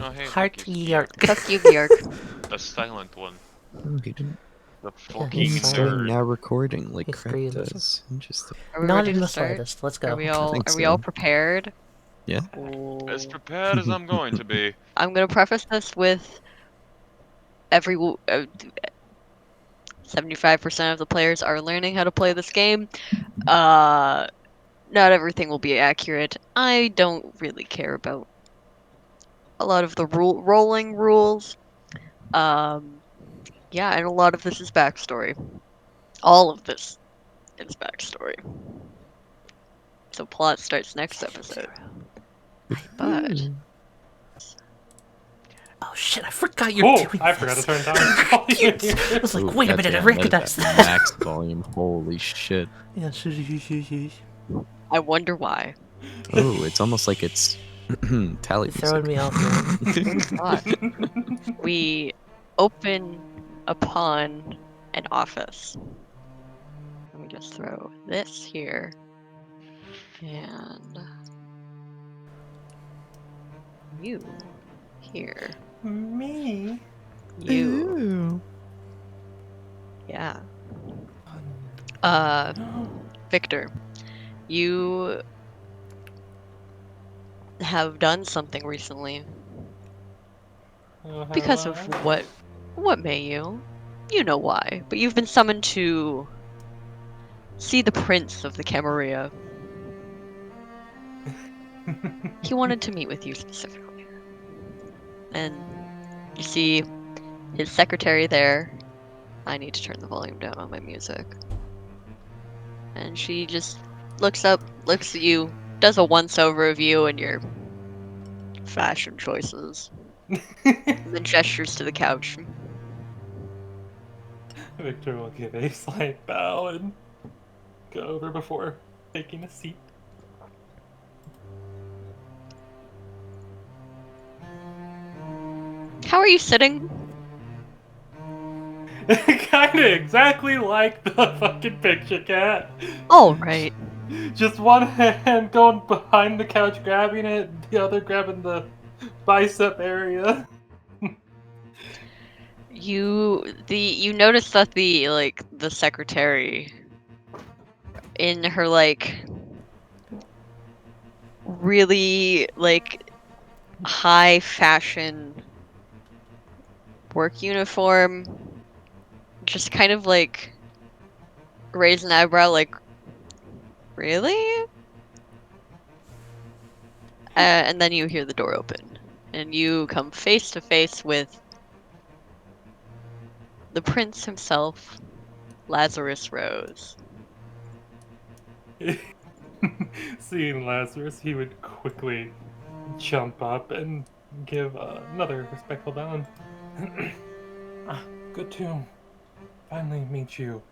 Oh, hey, Heart look, it's York. Fuck you, Bjork. a silent one. Oh, he didn't. The Yeah, fucking he's He's silent. nerd. now recording like He's Craig free, does. Interesting. Are we Not ready in to the start? slightest. Let's Are go. we I all think are we all so. prepared? Yeah. As Ooh. prepared as I'm going to be. I'm gonna preface this with 75% of the players are learning how to play this game. Not everything will be accurate. I don't really care about a lot of the rolling rules. Um, yeah, and a lot of this is backstory. All of this is backstory. So plot starts next episode. But Oh shit, I forgot you're Oh, doing I this. forgot to turn down volume. I was like, Ooh, wait a minute, I goddamn, recognize that is that. max volume. Holy shit. Yeah, shush. I wonder why. Oh, it's almost like it's tally You're throwing me off, man. But we open upon an office. Let me just throw this here. And you here. Me? You. Ooh. Yeah. No. Victor, you have done something recently. Oh, Because of hello. what may you? You know why, but you've been summoned to see the prince of the Camarilla. He wanted to meet with you specifically. And you see his secretary there. I need to turn the volume down on my music. And she just looks up, looks at you, does a once over of you and your fashion choices, and then gestures to the couch. Victor will give a slight bow and go over before taking a seat. How are you sitting? Kinda exactly like the fucking picture cat. All right. Just one hand going behind the couch grabbing it, the other grabbing the bicep area. You notice that the secretary in her really high fashion work uniform just kind of raise an eyebrow like, really? And then you hear the door open and you come face to face with the prince himself, Lazarus Rose. Seeing Lazarus, he would quickly jump up and give another respectful bow. Ah, good to finally meet you,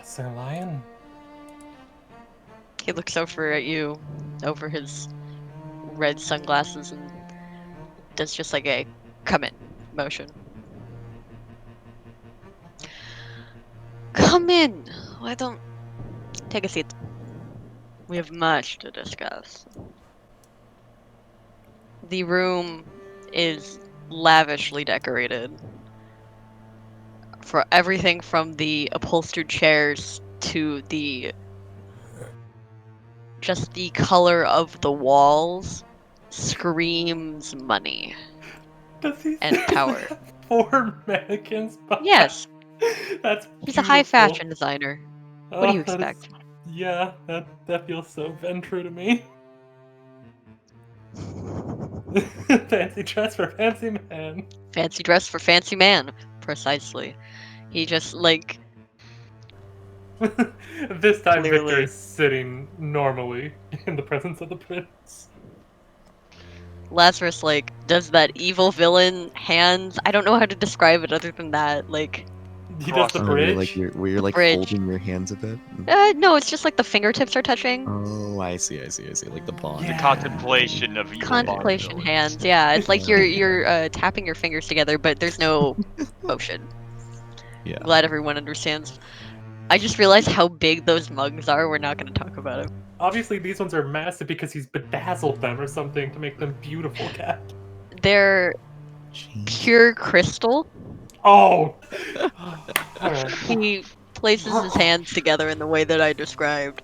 Sir Lion. He looks over at you over his red sunglasses and does just like a come in motion. Come in. Why don't take a seat? We have much to discuss. The room is lavishly decorated. For everything from the upholstered chairs to the color of the walls screams money Does he and power. have 4 mannequins behind? Yes, That's he's a high beautiful. fashion designer. What do you That is- expect? yeah, that feels so Ventru to me. Fancy dress for fancy man. Fancy dress for fancy man. Precisely. He just This time Victor Clearly. is sitting normally in the presence of the prince. Lazarus does that evil villain hands. I don't know how to describe it other than that. He does the Oh, bridge. where you're like Bridge. folding your hands a bit. No, it's just like the fingertips are touching. Oh, I see. Like the bond. The Yeah. contemplation of evil Contemplation Bond hands. Yeah, it's like Yeah. you're tapping your fingers together, but there's no motion. Yeah. I'm glad everyone understands. I just realized how big those mugs are. We're not going to talk about it. Obviously, these ones are massive because he's bedazzled them or something to make them beautiful, cat. They're Jeez. pure crystal. Oh! Alright. He places his hands together in the way that I described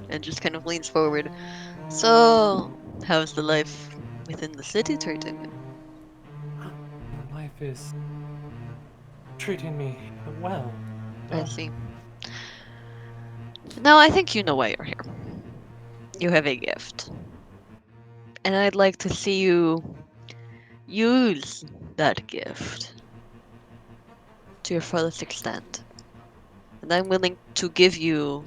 and just kind of leans forward. So, how's the life within the city treating you? Life is treating me well. I see. Now, I think you know why you're here. You have a gift. And I'd like to see you use that gift to your fullest extent. And I'm willing to give you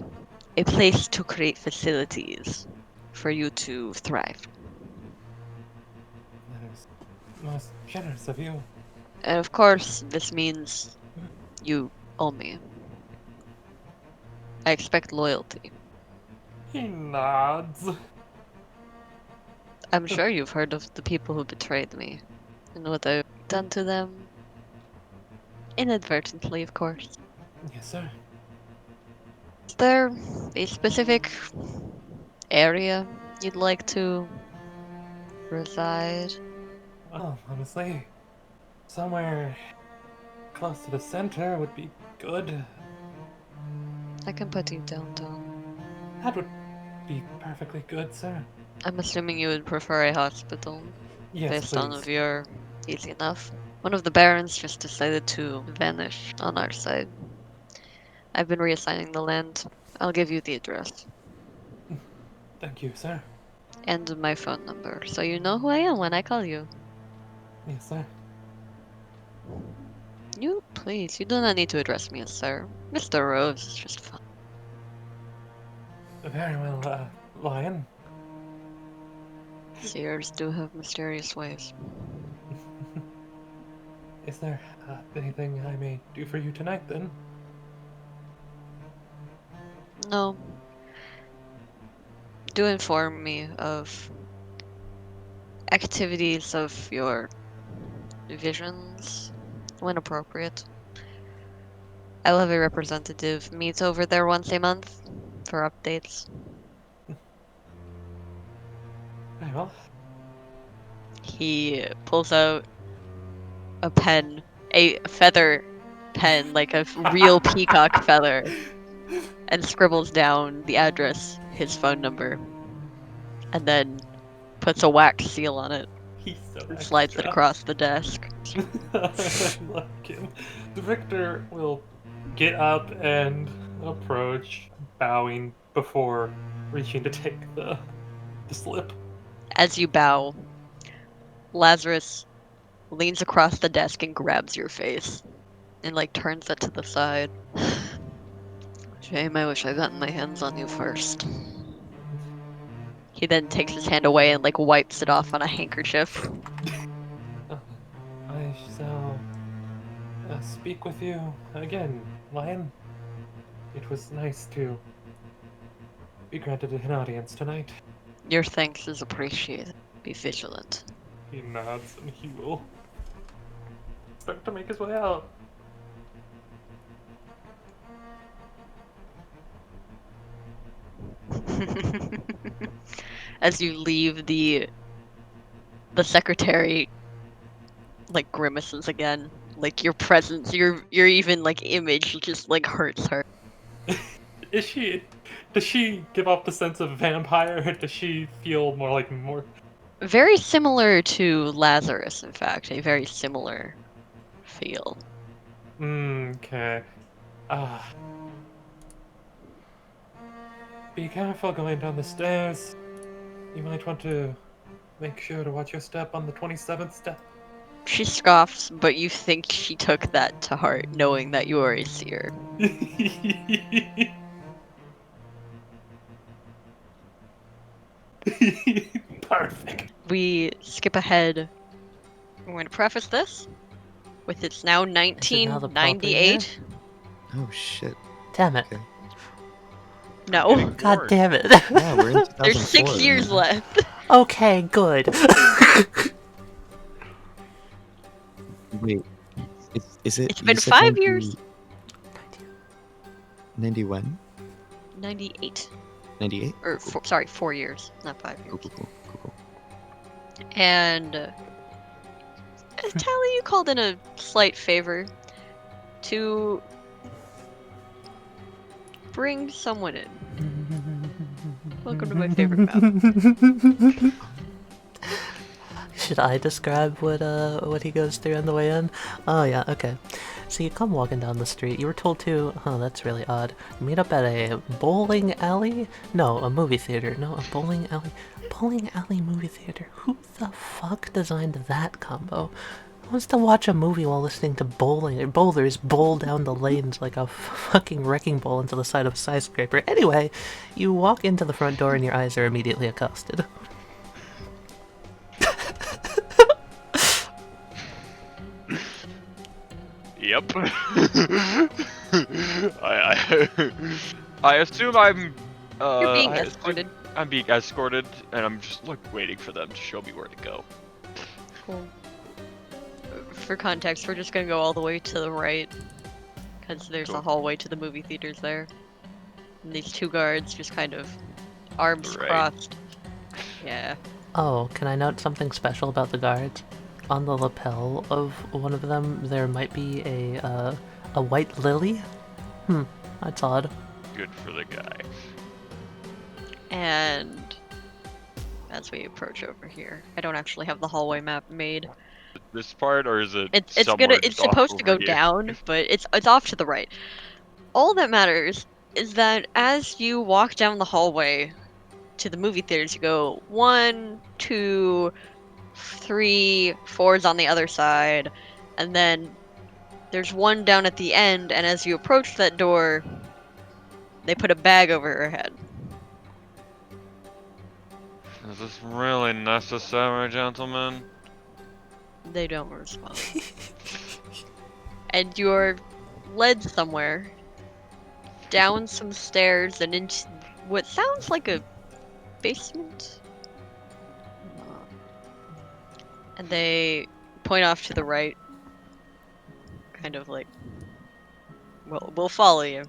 a place to create facilities for you to thrive. That is most generous of you. And of course, this means you owe me. I expect loyalty. He nods. I'm sure you've heard of the people who betrayed me and what I've done to them. Inadvertently, of course. Yes, sir. Is there a specific area you'd like to reside? Well, honestly, somewhere close to the center would be good. I can put you downtown. That would be perfectly good, sir. I'm assuming you would prefer a hospital Yes, based please. on of your easy enough. One of the barons just decided to vanish on our side. I've been reassigning the land. I'll give you the address Thank you, sir. and my phone number, so you know who I am when I call you. Yes, sir. You, please, you do not need to address me as sir. Mr. Rose is just fine. Very well, Lion. Seers do have mysterious ways. Is there anything I may do for you tonight, then? No. Do inform me of activities of your visions when appropriate. I'll have a representative meet over there once a month for updates. Very well. He pulls out a pen, a feather pen, like a real peacock feather, and scribbles down the address, his phone number, and then puts a wax seal on it He's so and slides it extra. across the desk. I like him. Victor will get up and approach, bowing before reaching to take the slip. As you bow, Lazarus leans across the desk and grabs your face and like turns it to the side. Shame, I wish I'd gotten my hands on you first. He then takes his hand away and like wipes it off on a handkerchief. I shall speak with you again, Lion. It was nice to be granted an audience tonight. Your thanks is appreciated. Be vigilant. He nods and he will start to make his way out. As you leave, the secretary like grimaces again. Like your presence, your even like image just like hurts her. Does she give off the sense of vampire, or does she feel more Very similar to Lazarus, in fact, a very similar feel. okay. Be careful going down the stairs. You might want to make sure to watch your step on the 27th step. She scoffs, but you think she took that to heart, knowing that you are a seer. Perfect. We skip ahead. I'm going to preface this with it's now now the proper 1998. Oh shit. Damn it. Okay. No, Getting God bored. damn it. Yeah, we're in 2004. there's 6 years left. Okay, good. Wait. Is it? It's you been said 5 90 years. 91? 98. 98? Or, sorry, 4 years, not 5 years. Cool, cool, cool, cool, cool. And Tally, you called in a slight favor to bring someone in. Welcome to my favorite map. Should I describe what he goes through on the way in? Oh yeah, okay. So you come walking down the street. You were told to, oh that's really odd, meet up at a bowling alley? No, a movie theater. No, a bowling alley. Bowling alley movie theater. Who the fuck designed that combo? Who wants to watch a movie while listening to bowlers bowl down the lanes like a fucking wrecking ball into the side of a skyscraper? Anyway, you walk into the front door and your eyes are immediately accosted. Yep. I assume I'm. You're being I assume escorted. I'm being escorted, and I'm just waiting for them to show me where to go. Cool. For context, we're just gonna go all the way to the right, because there's a Cool. hallway to the movie theaters there. And these two guards just kind of arms Right. crossed. Yeah. Oh, can I note something special about the guards? On the lapel of one of them, there might be a white lily? That's odd. Good for the guy. And as we approach over here, I don't actually have the hallway map made. This part, or is it? It's somewhere it's just off supposed to go over here? down, but it's off to the right. All that matters is that as you walk down the hallway to the movie theaters, you go 1, 2, 3, 4's on the other side, and then there's one down at the end, and as you approach that door, they put a bag over her head. Is this really necessary, gentlemen? They don't respond. And you're led somewhere, down some stairs, and into what sounds like a basement. And they point off to the right, kind of like, well, we'll follow you.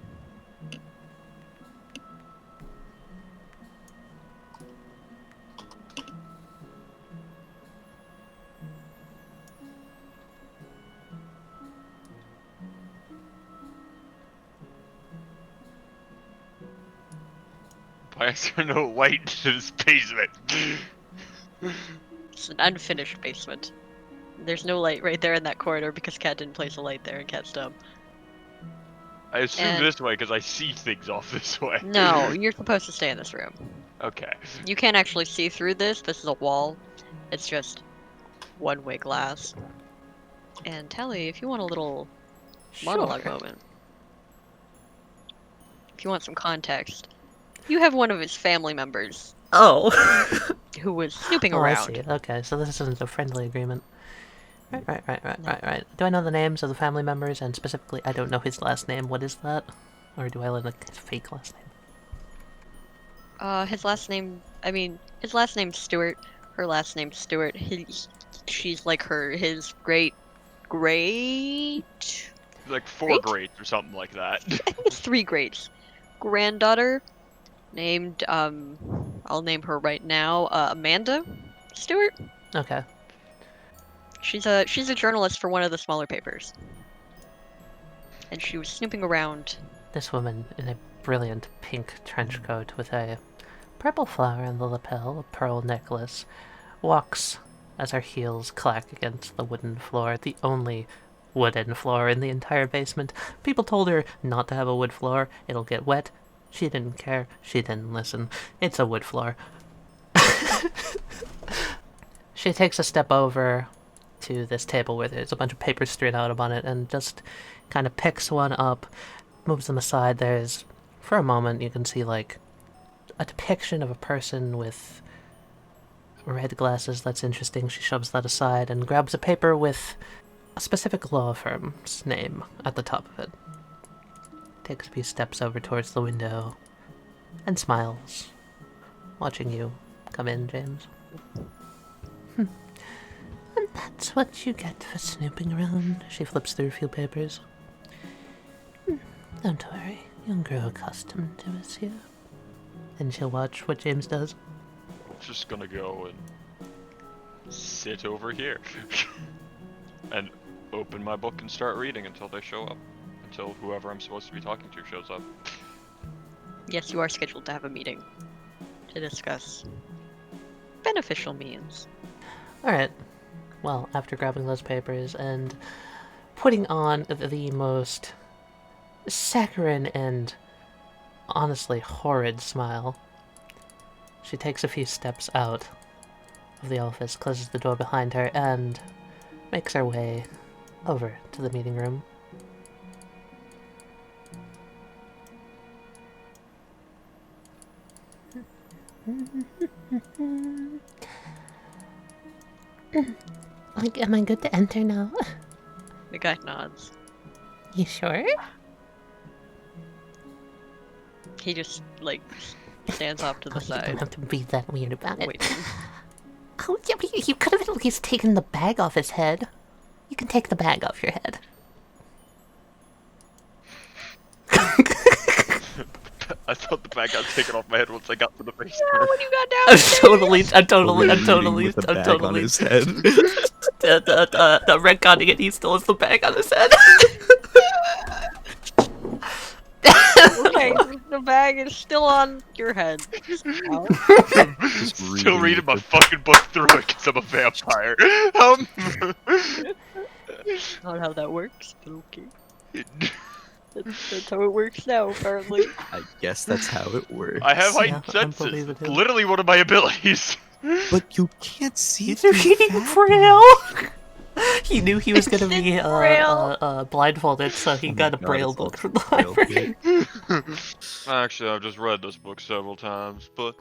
Why is there no light in this basement? It's an unfinished basement. There's no light right there in that corridor because Cat didn't place a light there and Cat's dumb. I assume And- this way because I see things off this way. No, you're supposed to stay in this room. Okay. You can't actually see through this. This is a wall. It's just one-way glass. And Tally, if you want a little monologue moment, if you want some context, you have one of his family members Oh! who was snooping Oh, I around. see. Okay, so this isn't a friendly agreement. Right. Do I know the names of the family members? And specifically, I don't know his last name. What is that? Or do I learn his fake last name? His last name's Stewart. Her last name's Stewart. She's like his great, Like 4 Great? grades or something like that. I think it's 3 greats. Granddaughter, named, I'll name her right now, Amanda Stewart. Okay. She's a journalist for one of the smaller papers. And she was snooping around. This woman in a brilliant pink trench coat with a purple flower on the lapel, a pearl necklace, walks as her heels clack against the wooden floor, the only wooden floor in the entire basement. People told her not to have a wood floor, it'll get wet. She didn't care, she didn't listen. It's a wood floor. She takes a step over to this table where there's a bunch of papers strewn out on it and just kind of picks one up, moves them aside. There's, for a moment, you can see like a depiction of a person with red glasses. That's interesting. She shoves that aside and grabs a paper with a specific law firm's name at the top of it. Takes a few steps over towards the window and smiles, watching you come in, James. And that's what you get for snooping around. She flips through a few papers. Don't worry, you'll grow accustomed to us here. And she'll watch what James does. Just gonna go and sit over here. and open my book and start reading until they show up. Until whoever I'm supposed to be talking to shows up. Yes, you are scheduled to have a meeting to discuss beneficial means. Alright. Well, after grabbing those papers and putting on the most saccharine and honestly horrid smile, she takes a few steps out of the office, closes the door behind her, and makes her way over to the meeting room. Like, am I good to enter now? The guy nods. You sure? He just, like, stands off to the Oh, you don't side. have to be that weird about it. Wait. Oh, yeah, but you could have at least taken the bag off his head. You can take the bag off your head. I thought the bag got taken off my head once I got to the basement. No, when you got down. I'm totally With the bag on his head. the retconning it, he still has the bag on his head. Okay, the bag is still on your head. Oh. Still reading my fucking book through it because I'm a vampire. Not how that works, but okay. That's how it works now, apparently. I guess that's how it works. I have Yeah, heightened senses. unbelievable. It's literally one of my abilities. But you can't see He's through reading fabric. Braille. He knew he was gonna be It's Braille. blindfolded, so he Oh my got a God, Braille it's book all from the Braille library. bit. Actually, I've just read this book several times, but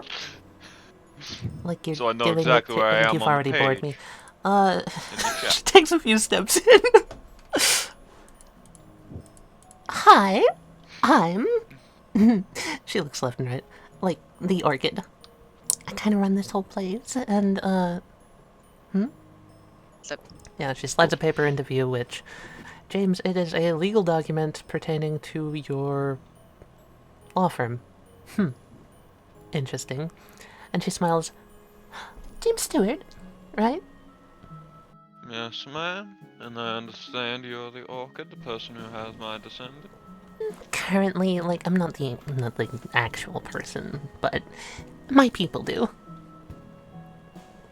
Like you're So I know giving exactly it to, where I and am you've on the already bored me. page. Uh, in the she chat. takes a few steps in. Hi, I'm. She looks left and right, like the Orchid. I kind of run this whole place, and So, yeah, she slides a paper into view, which, James, it is a legal document pertaining to your law firm. Interesting. And she smiles. James Stewart, right? Yes, ma'am. And I understand you're the Orchid, the person who has my descendant. Currently, like, I'm not the actual person, but my people do.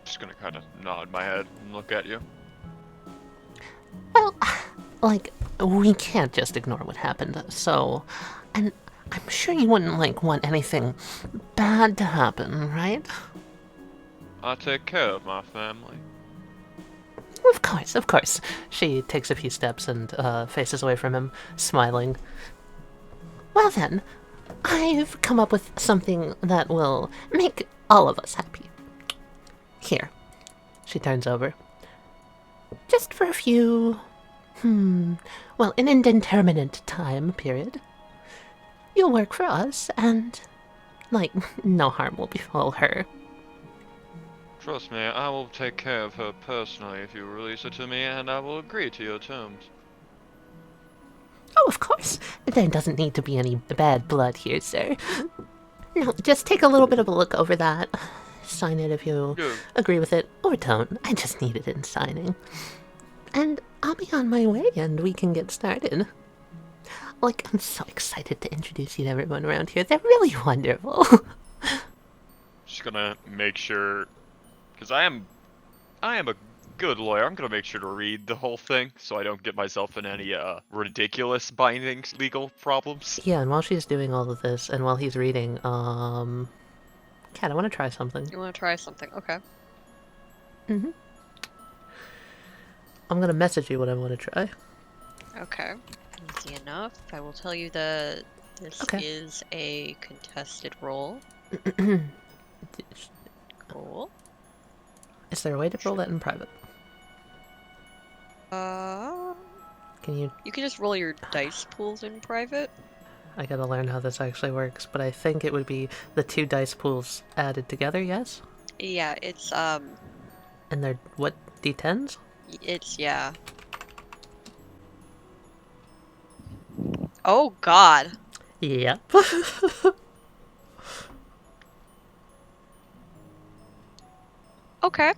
Just gonna kind of nod my head and look at you. Well, like, we can't just ignore what happened, so, and I'm sure you wouldn't, like, want anything bad to happen, right? I take care of my family. Of course, of course. She takes a few steps and faces away from him, smiling. Well then, I've come up with something that will make all of us happy. Here. She turns over. Just for a few... well, an indeterminate time period. You'll work for us, and, like, no harm will befall her. Trust me, I will take care of her personally if you release her to me, and I will agree to your terms. Oh, of course. There doesn't need to be any bad blood here, sir. No, just take a little bit of a look over that. Sign it if you Good. agree with it, or don't. I just need it in signing. And I'll be on my way, and we can get started. Like, I'm so excited to introduce you to everyone around here. They're really wonderful. Just gonna make sure, because I am a good lawyer. I'm gonna make sure to read the whole thing so I don't get myself in any ridiculous binding legal problems. Yeah, and while she's doing all of this, and while he's reading, Kat, I want to try something. you want to try something? Okay. I'm gonna message you what I want to try. Okay. Easy enough. I will tell you that this Okay. is a contested role. Cool. Is there a way to roll that in private? Can you... You can just roll your dice pools in private. I gotta learn how this actually works, but I think it would be the two dice pools added together, yes? Yeah, it's And they're, what, d10s? yeah. Oh God. Yep. Okay.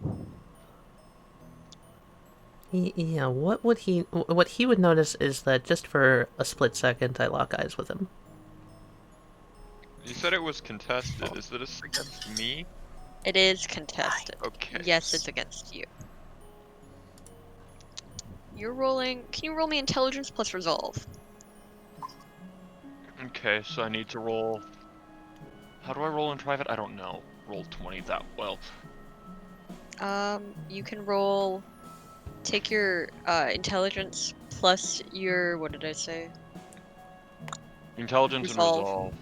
Yeah, what he would notice is that just for a split second, I lock eyes with him. You said it was contested. Is this against me? It is contested. Okay. Yes, it's against you. You're rolling. Can you roll me intelligence plus resolve? Okay, so I need to roll. How do I roll in private? I don't know. Roll 20 that well. You can roll. Take your intelligence plus your, what did I say? Intelligence Resolve. and resolve.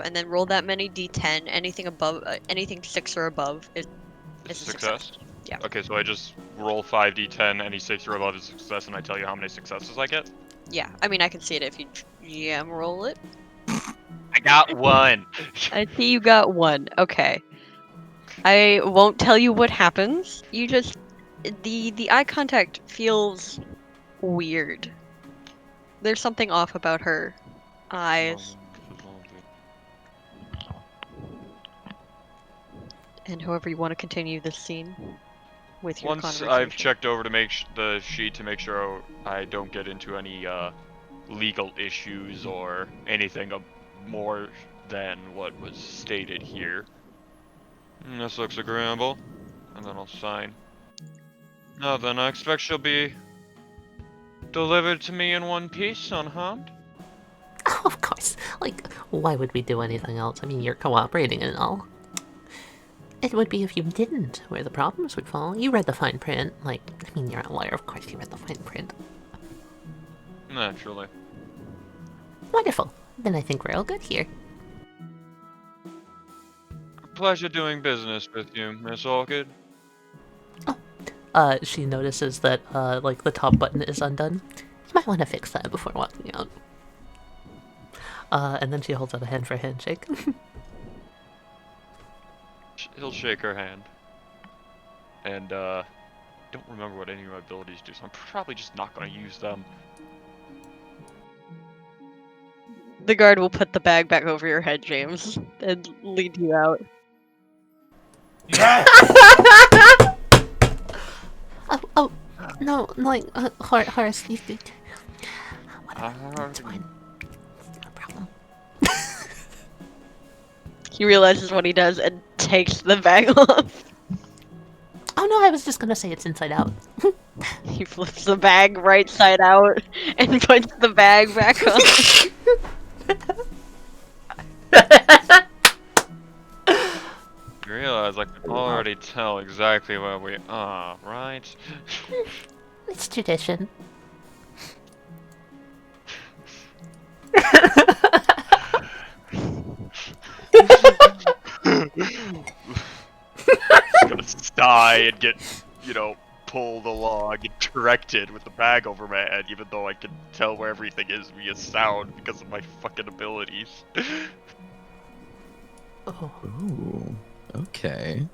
And then roll that many d10. Anything above, anything 6 or above is It's a a success? Yeah. Okay, so I just roll 5d10, any 6 or above is a success, and I tell you how many successes I get? Yeah, I mean, I can see it if you GM roll it. I got 1! I see you got 1. Okay. I won't tell you what happens. You just the eye contact feels weird. There's something off about her eyes. And however you want to continue this scene with your Once conversation. I've checked over to make the sheet to make sure I don't get into any legal issues or anything more than what was stated here. This looks agreeable, and then I'll sign. Now then, I expect she'll be delivered to me in one piece, unharmed. Oh, of course. Like, why would we do anything else? I mean, you're cooperating and all. It would be if you didn't, where the problems would fall. You read the fine print. Like, I mean, you're a lawyer, of course you read the fine print. Naturally. Wonderful. Then I think we're all good here. Pleasure doing business with you, Miss Orchid. She notices that, like, the top button is undone. You might want to fix that before walking out. And then she holds out a hand for a handshake. He'll shake her hand. And, don't remember what any of my abilities do, so I'm probably just not gonna use them. The guard will put the bag back over your head, James, and lead you out. Yeah. Oh, no, like, Horace, you did. It's fine. No problem. He realizes what he does and takes the bag off. Oh no, I was just gonna say it's inside out. He flips the bag right side out and puts the bag back on. You realize I can already tell exactly where we are, right? It's tradition. Just gonna sigh and get, pulled along and directed with the bag over my head, even though I can tell where everything is via sound because of my fucking abilities. Oh, Ooh, okay.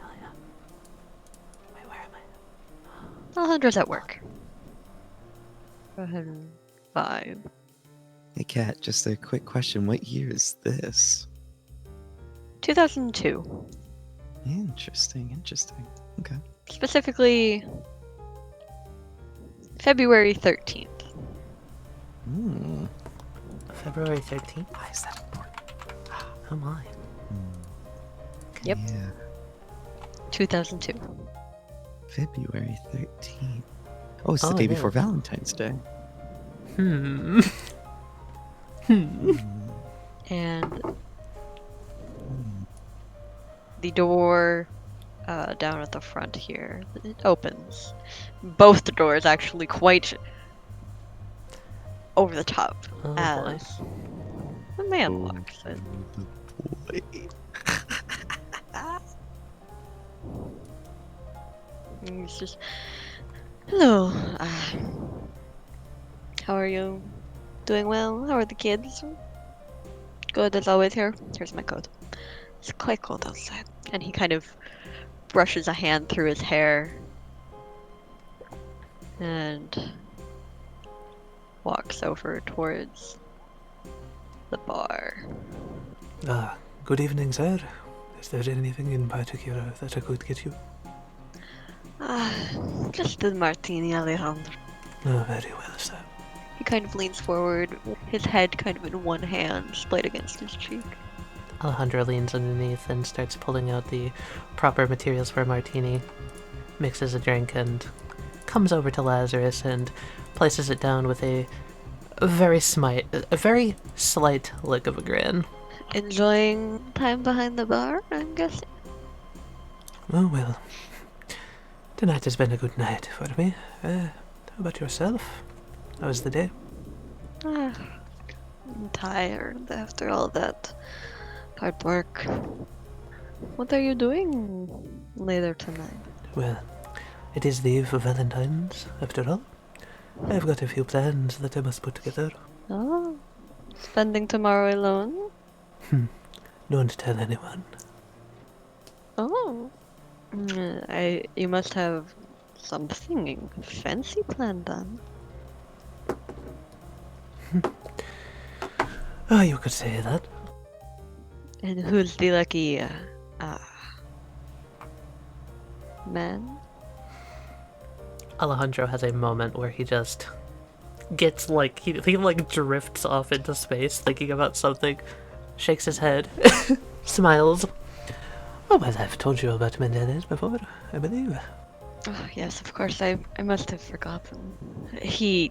hell yeah. Wait, where am I? Alejandro's at work. Go ahead and 5. Hey, Kat, just a quick question. What year is this? 2002. Interesting. Okay. Specifically, February 13th. Hmm. February 13th? Why is that important? Oh my. Yep. Yeah. 2002. February 13th. Oh, it's the Oh, day it before is. Valentine's Day. Hmm. And the door down at the front here, it opens. Both the doors actually quite over the top Oh boy. as the man walks in. Boy. And he's just, hello. How are you? Doing well? How are the kids? Good as always here. Here's my coat. It's quite cold outside. And he kind of brushes a hand through his hair and walks over towards the bar. Good evening, sir. Is there anything in particular that I could get you? Just a martini, Alejandro. Oh, very well, sir. He kind of leans forward, his head kind of in one hand, splayed against his cheek. Alejandro leans underneath and starts pulling out the proper materials for a martini, mixes a drink, and comes over to Lazarus and places it down with a very slight lick of a grin. Enjoying time behind the bar, I'm guessing? Oh, well. Tonight has been a good night for me. How about yourself? How was the day? Ah, I'm tired after all that hard work. What are you doing later tonight? Well, it is the eve of Valentine's, after all. I've got a few plans that I must put together. Oh, spending tomorrow alone? Don't tell anyone. Oh, you must have something fancy planned then. Oh, you could say that. And who's the lucky man? Alejandro has a moment where he just gets like he like drifts off into space thinking about something, shakes his head, smiles. Oh, well, I've told you about Mendeles before, I believe. Oh, yes, of course. I must have forgotten. He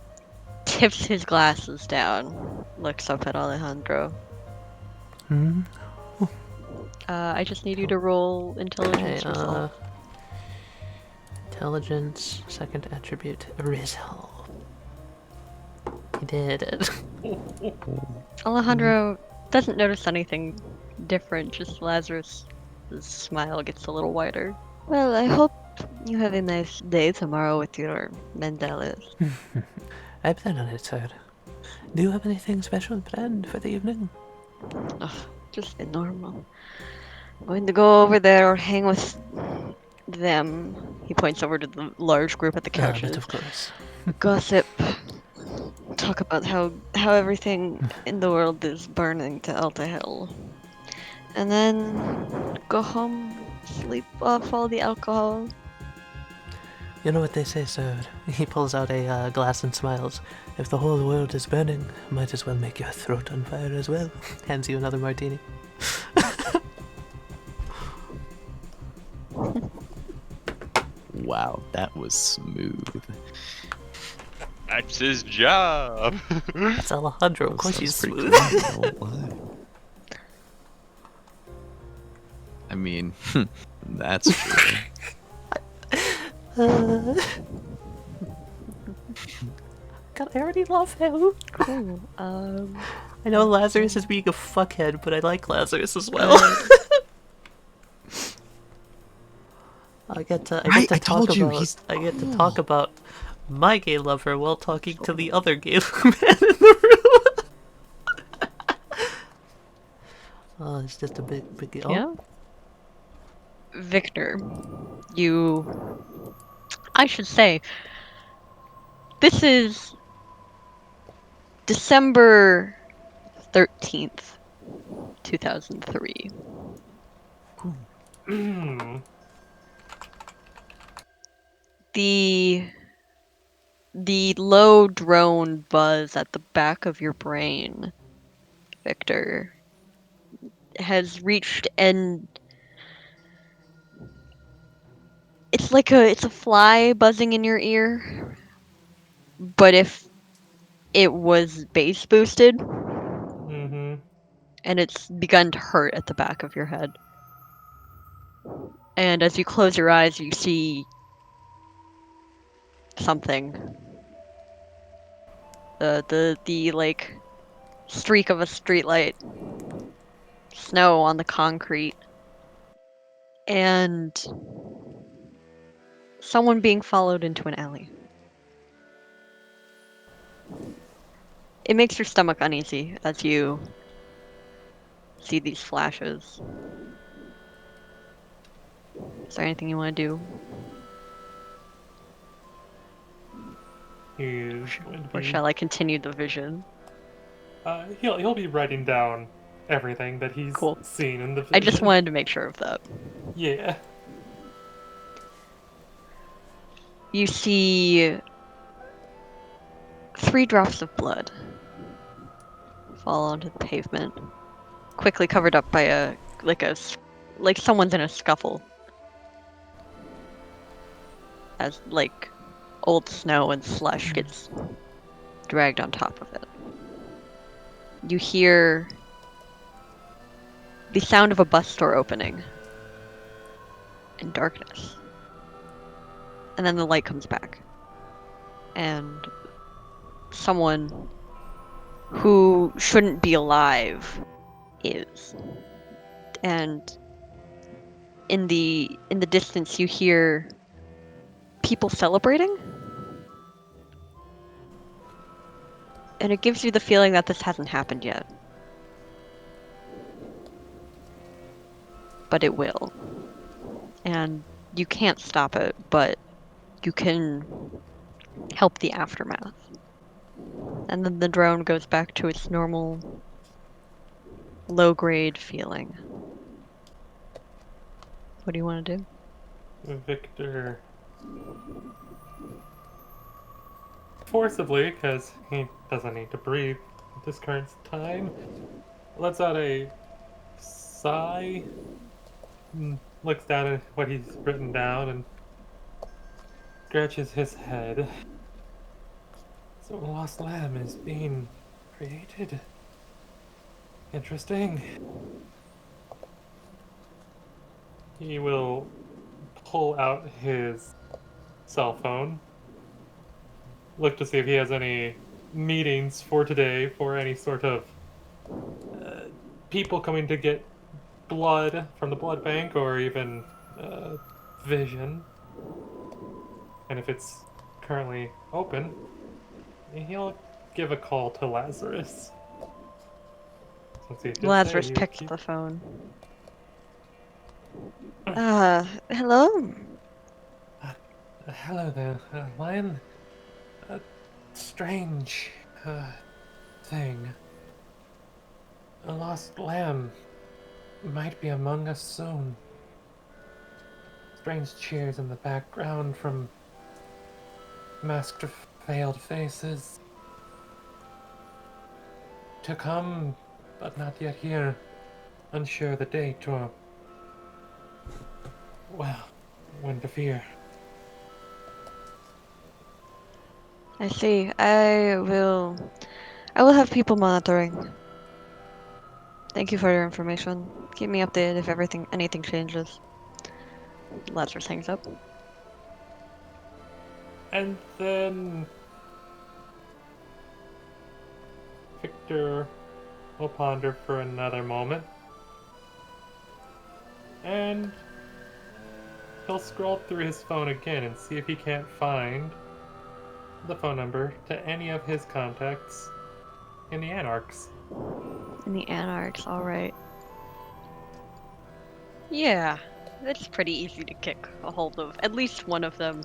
tips his glasses down, looks up at Alejandro. Hmm? I just need you to roll intelligence Okay, yourself. intelligence, second attribute, resolve. He did it. Alejandro doesn't notice anything different, just Lazarus' smile gets a little wider. Well, I hope you have a nice day tomorrow with your Mendeles. I plan on it, sir. Do you have anything special planned for the evening? Ugh, just the normal. Going to go over there or hang with them. He points over to the large group at the Ah, couches. but of course. Gossip. Talk about how everything in the world is burning to hell to hell. And then go home, sleep off all the alcohol. You know what they say, sir. He pulls out a glass and smiles. If the whole world is burning, might as well make your throat on fire as well. Hands you another martini. Wow, that was smooth. That's his job. It's Alejandro. Of course That he's was pretty smooth. cool, I won't lie. I mean, that's true. God, I already love him. Cool. I know Lazarus is being a fuckhead, but I like Lazarus as well. I get to I talk told you, about he's I get to cool. talk about my gay lover while talking to the other gay man in the room. Oh, it's just a big. Oh, Yeah. Victor, I should say, this is December 13th, 2003. Mm. The low drone buzz at the back of your brain, Victor, has reached and it's like it's a fly buzzing in your ear, but if it was bass boosted, Mm-hmm. and it's begun to hurt at the back of your head. And as you close your eyes, you see something. The like streak of a streetlight, snow on the concrete, and someone being followed into an alley. It makes your stomach uneasy as you see these flashes. Is there anything you want to do? He's going to Or be. shall I continue the vision? He'll be writing down everything that he's Cool. seen in the vision. I just wanted to make sure of that. Yeah. You see 3 drops of blood fall onto the pavement, quickly covered up by like someone's in a scuffle, as like old snow and slush gets dragged on top of it. You hear the sound of a bus door opening in darkness. And then the light comes back. And someone who shouldn't be alive is. And in the distance you hear people celebrating. And it gives you the feeling that this hasn't happened yet. But it will. And you can't stop it, but you can help the aftermath. And then the drone goes back to its normal low-grade feeling. What do you want to do? Victor forcibly, because he doesn't need to breathe at this current time, lets out a sigh, looks down at what he's written down, and scratches his head. So a lost lamb is being created. Interesting. He will pull out his cell phone, look to see if he has any meetings for today for any sort of people coming to get blood from the blood bank or even vision. And if it's currently open, he'll give a call to Lazarus. Since he did say Lazarus he would picks keep... the phone. Hello? Hello there, Lion. A strange thing. A lost lamb might be among us soon. Strange cheers in the background from masked veiled faces. To come, but not yet here. Unsure the date or... well, when to fear. I see. I will have people monitoring. Thank you for your information. Keep me updated if anything changes. Lazarus hangs up. And then Victor will ponder for another moment. And he'll scroll through his phone again and see if he can't find the phone number to any of his contacts in the Anarchs. In the Anarchs, alright. Yeah, it's pretty easy to kick a hold of at least one of them.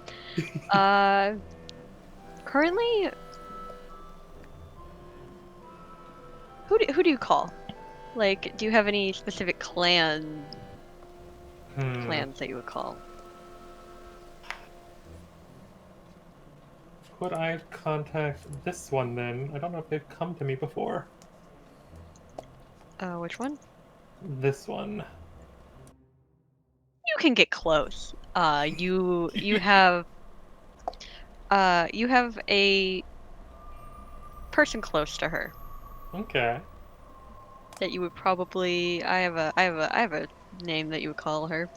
Currently, who do you call? Like, do you have any specific clans that you would call? Could I contact this one then? I don't know if they've come to me before. Which one? This one. You can get close. You have a person close to her Okay. that you would probably. I have a name that you would call her.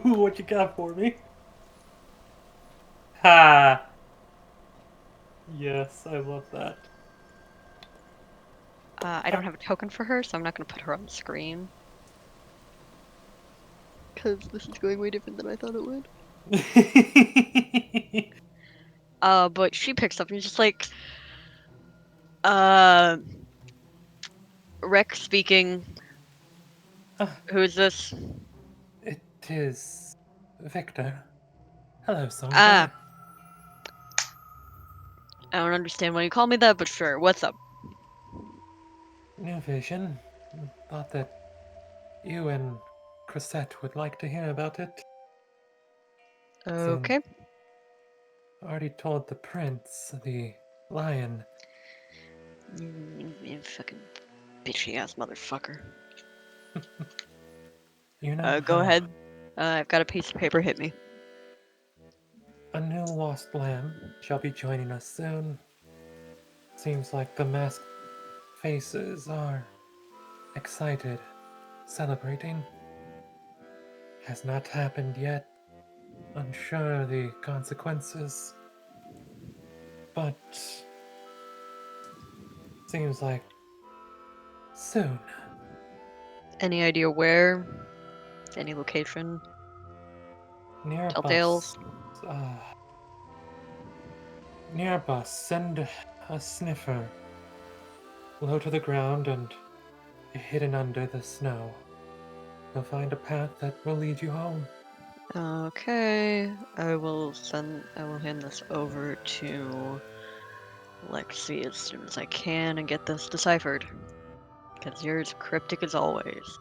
What you got for me? Ha! Yes, I love that. I don't have a token for her, so I'm not going to put her on the screen. Because this is going way different than I thought it would. But she picks up and is just like, Rex speaking. Who's this? It is Victor. Hello, Songbird. I don't understand why you call me that, but sure. What's up? New vision. Thought that you and Chrisette would like to hear about it. Okay. already told the prince, the lion. You fucking bitchy ass motherfucker. You know Go how ahead. I've got a piece of paper. Hit me. a new lost lamb shall be joining us soon. Seems like the masked faces are excited, celebrating. Has not happened yet. Unsure of the consequences. But seems like soon. Any idea where? Any location? Near Telltales? bus. Near bus. Send a sniffer. Low to the ground and hidden under the snow. You'll find a path that will lead you home. Okay. I will hand this over to Lexi as soon as I can and get this deciphered. Because you're as cryptic as always.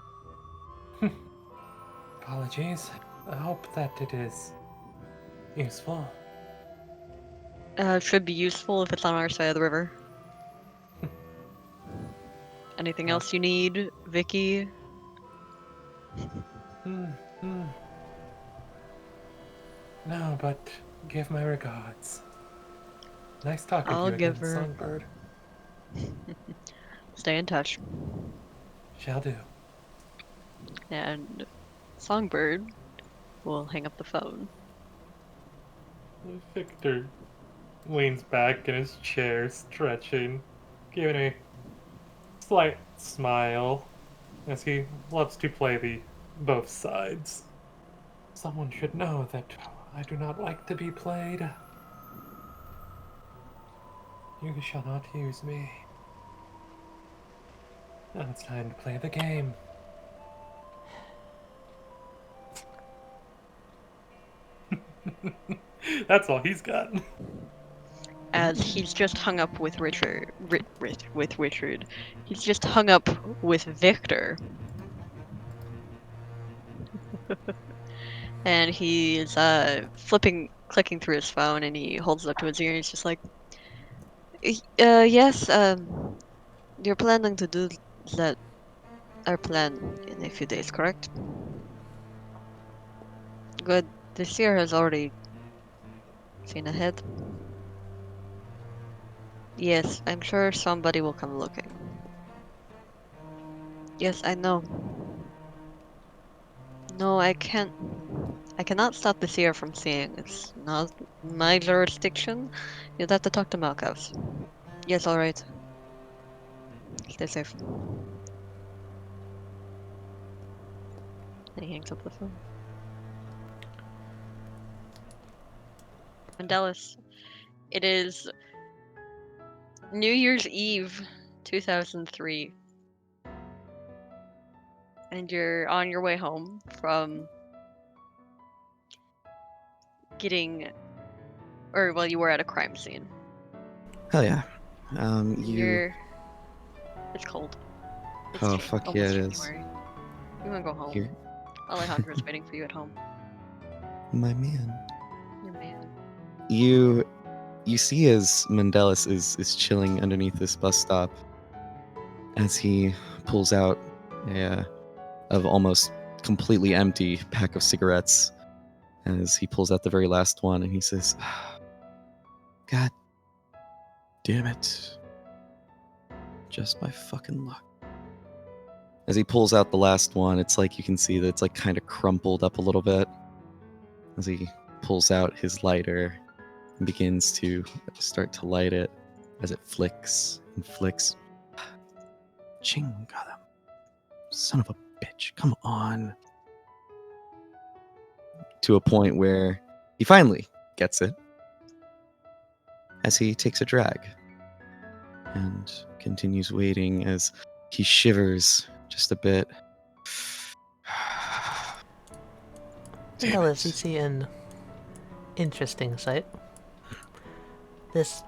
Apologies. I hope that it is useful. Should be useful if it's on our side of the river. Anything else you need, Vicky? Hmm, hmm. No, but give my regards. Nice talking to I'll you give again, her. Songbird. Stay in touch. Shall do. And Songbird will hang up the phone. Victor leans back in his chair, stretching, giving a slight smile as he loves to play the both sides. Someone should know that I do not like to be played. You shall not use me. Now it's time to play the game. That's all he's got. As he's just hung up with Richard. With Richard. He's just hung up with Victor. And he's clicking through his phone, and he holds it up to his ear, and he's just like, yes, you're planning to do that, our plan in a few days, correct? Good. The seer has already seen ahead. Yes, I'm sure somebody will come looking. Yes, I know. No, I can't. I cannot stop the seer from seeing. It's not my jurisdiction. You'd have to talk to Malkaus. Yes, alright. Stay safe. And he hangs up the phone. Mendeles. It is New Year's Eve, 2003. And you're on your way home from you were at a crime scene. Hell yeah. It's cold. It's Oh, fuck yeah, it is. January. You wanna go home? You're Alejandro's waiting for you at home. my man. Your man. You see as Mendeles is chilling underneath this bus stop as he pulls out a of almost completely empty pack of cigarettes as he pulls out the very last one and he says, God damn it. Just my fucking luck. As he pulls out the last one, it's like you can see that it's like kind of crumpled up a little bit as he pulls out his lighter and begins to start to light it as it flicks and flicks. Ching, got him. Son of a bitch, come on. To a point where he finally gets it as he takes a drag and continues waiting as he shivers just a bit. Damn Mendeles, you it. see an interesting sight. This,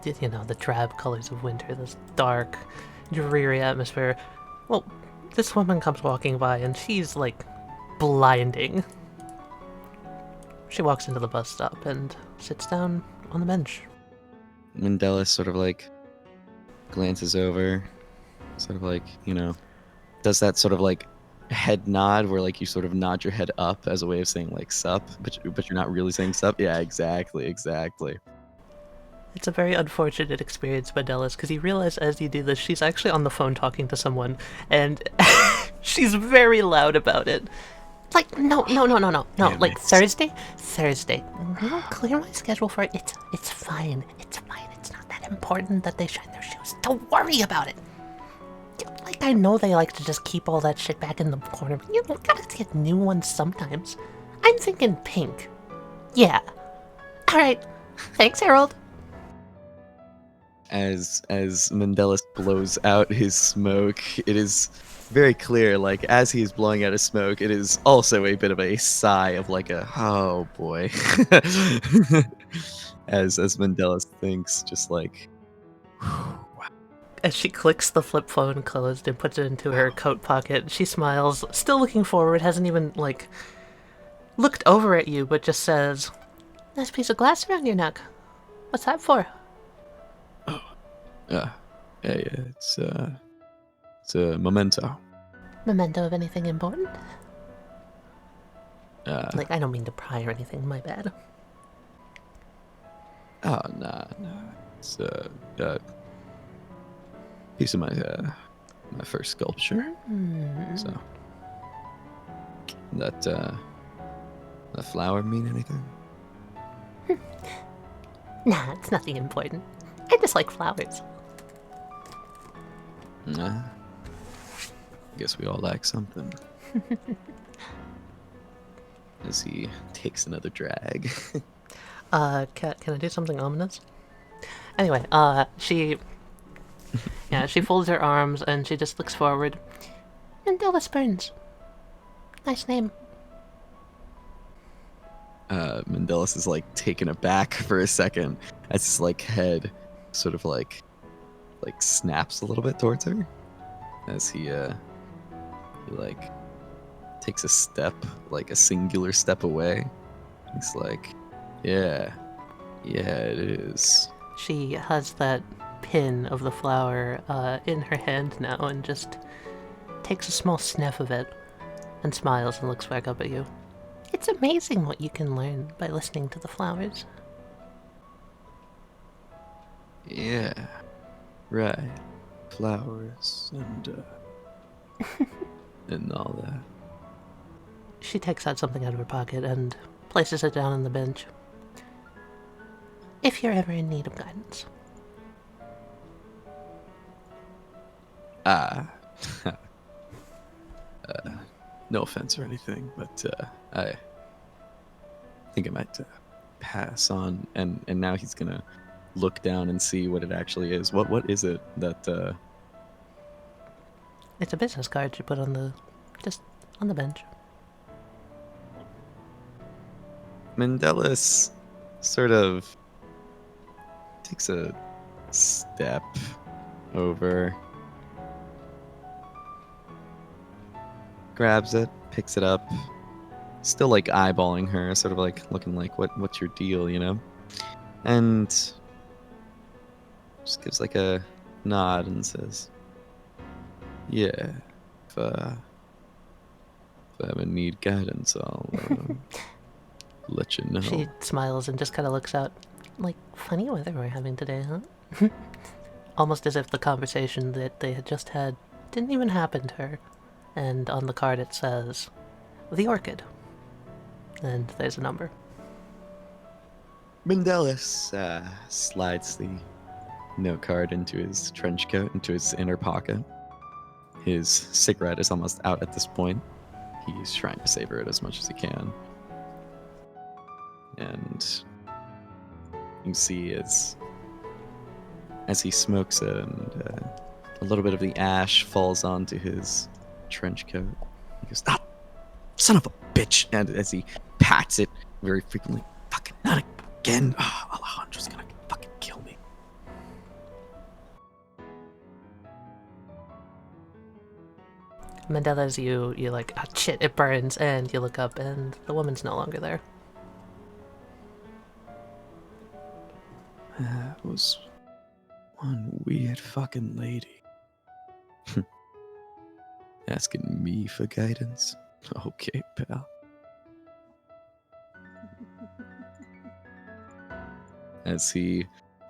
the drab colors of winter, this dark, dreary atmosphere. Well, this woman comes walking by and she's like blinding. She walks into the bus stop and sits down on the bench. Mendeles sort of like glances over, sort of like, does that sort of like head nod where like you sort of nod your head up as a way of saying like sup, but you're not really saying sup. Yeah, exactly. It's a very unfortunate experience, Mendeles, because you realize as you do this, she's actually on the phone talking to someone, and she's very loud about it. Like, no, Damn like it. Thursday. Clear my schedule for it. It's fine. It's not that important that they shine their shoes. Don't worry about it. Like, I know they like to just keep all that shit back in the corner, but you gotta get new ones sometimes. I'm thinking pink. Yeah. All right. Thanks, Harold. As Mendeles blows out his smoke, it is very clear, like as he's blowing out his smoke, it is also a bit of a sigh of like a oh boy. as Mendeles thinks, just like As she clicks the flip phone closed and puts it into her coat pocket, she smiles, still looking forward, hasn't even, like, looked over at you, but just says, "Nice piece of glass around your neck. What's that for?" yeah, it's a memento. Memento of anything important? Uh, I don't mean to pry or anything, my bad. oh nah, it's a piece of my first sculpture. So that flower mean anything? Nah, it's nothing important. I just like flowers. Nah. Guess we all like something. As he takes another drag. Can I do something ominous? Anyway, she folds her arms and she just looks forward. Mendeles Burns. Nice name. Mendeles is like taken aback for a second as his like head sort of like snaps a little bit towards her as he like takes a step, like a singular step away. He's like, yeah, it is. She has that pin of the flower in her hand now and just takes a small sniff of it and smiles and looks back up at you. It's amazing what you can learn by listening to the flowers. Yeah, right. Flowers and all that. She takes out something out of her pocket and places it down on the bench. If you're ever in need of guidance. No offense or anything, but I think I might pass on. And now he's gonna look down and see what it actually is. What is it that? It's a business card she put on the bench. Mendeles sort of takes a step over, grabs it, picks it up, still like eyeballing her, sort of like looking like what's your deal, and just gives like a nod and says, yeah, if I ever need guidance, I'll let you know. She smiles and just kind of looks out. Like, funny weather we're having today, huh? Almost as if the conversation that they had just had didn't even happen to her. And on the card it says, the Orchid. And there's a number. Mendeles slides the note card into his trench coat, into his inner pocket. His cigarette is almost out at this point. He's trying to savor it as much as he can. And you see as he smokes it, and a little bit of the ash falls onto his trench coat. He goes, "Ah, son of a bitch!" And as he pats it very frequently, "Fucking not again! Oh, Alejandro's gonna fucking kill me." Mendeles, you like, ah, shit, it burns, and you look up, and the woman's no longer there. That was one weird fucking lady. Asking me for guidance? Okay, pal. As he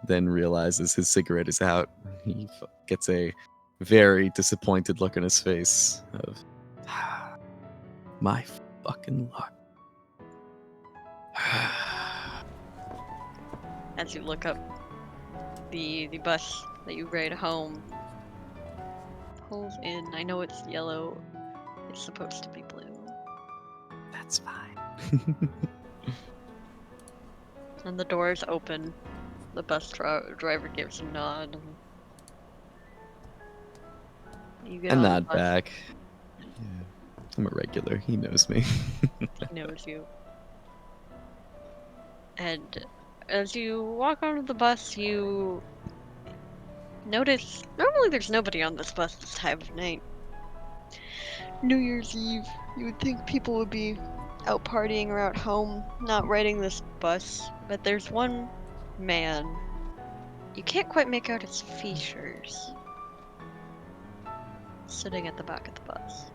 then realizes his cigarette is out, he gets a very disappointed look on his face of, my fucking luck. As you look up, the bus that you ride home pulls in. I know it's yellow. It's supposed to be blue. That's fine. And the doors open. The bus driver gives a nod. You get I on the nod bus. back. Yeah, I'm a regular. He knows me. He knows you. And as you walk onto the bus, you notice normally there's nobody on this bus this time of night. New Year's Eve, you would think people would be out partying or out home, not riding this bus. But there's one man. You can't quite make out his features. Sitting at the back of the bus.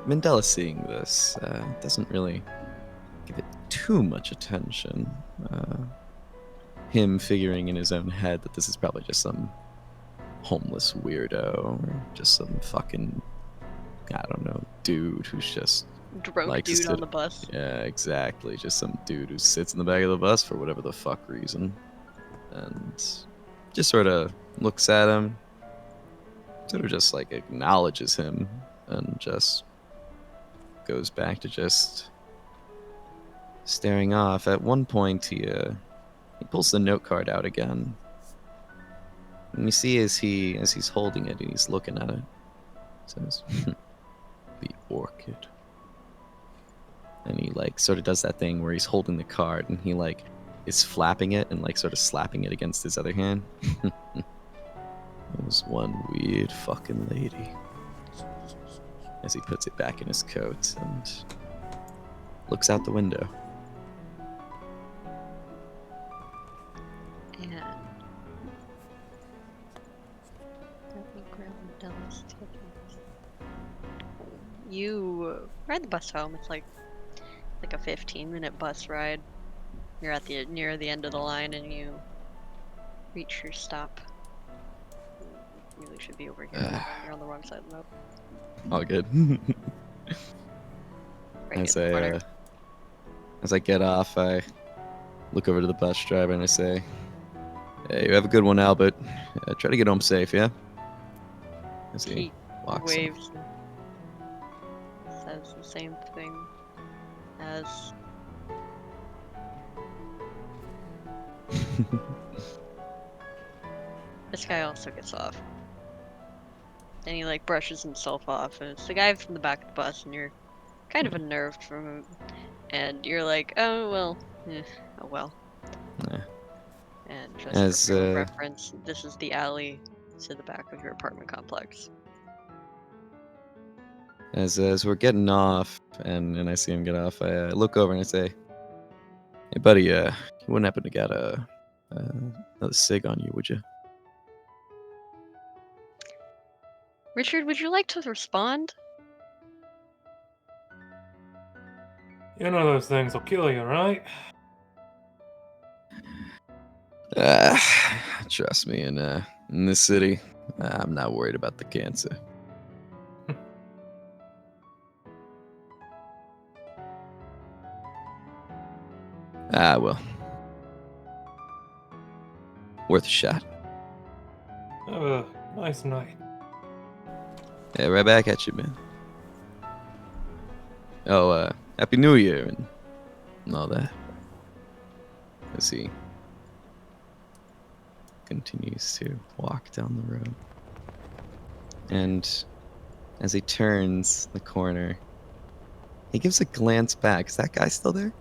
Mendeles seeing this doesn't really give it too much attention. Him figuring in his own head that this is probably just some homeless weirdo or just some fucking, I don't know, dude who's just Drunk likes to dude sit- on the bus. Yeah, exactly. Just some dude who sits in the back of the bus for whatever the fuck reason. And just sort of looks at him, sort of just like acknowledges him, and just goes back to just staring off. At one point, he pulls the note card out again. And you see as he's holding it and he's looking at it, it says, the Orchid. And he like sort of does that thing where he's holding the card and he like is flapping it and like sort of slapping it against his other hand. It was one weird fucking lady. As he puts it back in his coat and looks out the window. And let me grab Mendeles tickets. You ride the bus home. It's like a 15-minute bus ride. You're at the near the end of the line, and you reach your stop. You really should be over here. You're on the wrong side of the road. All good. Right as in the corner. as I get off, I look over to the bus driver and I say, "Hey, you have a good one, Albert. Try to get home safe, yeah?" As he He walks off. waves. And says the same thing as this guy also gets off. And he like brushes himself off, and it's the guy from the back of the bus, and you're kind of unnerved from him, and you're like, oh well, oh well. Yeah. And just As, for frame of reference, this is the alley to the back of your apartment complex. As we're getting off, and I see him get off, I look over and I say, "Hey, buddy, you wouldn't happen to get another cig on you, would you?" Richard, would you like to respond? You know those things will kill you, right? Trust me, in this city, I'm not worried about the cancer. Well. Worth a shot. Have a nice night. Yeah, right back at you, man. Oh, Happy New Year and all that. As he continues to walk down the road. And as he turns the corner, he gives a glance back. Is that guy still there?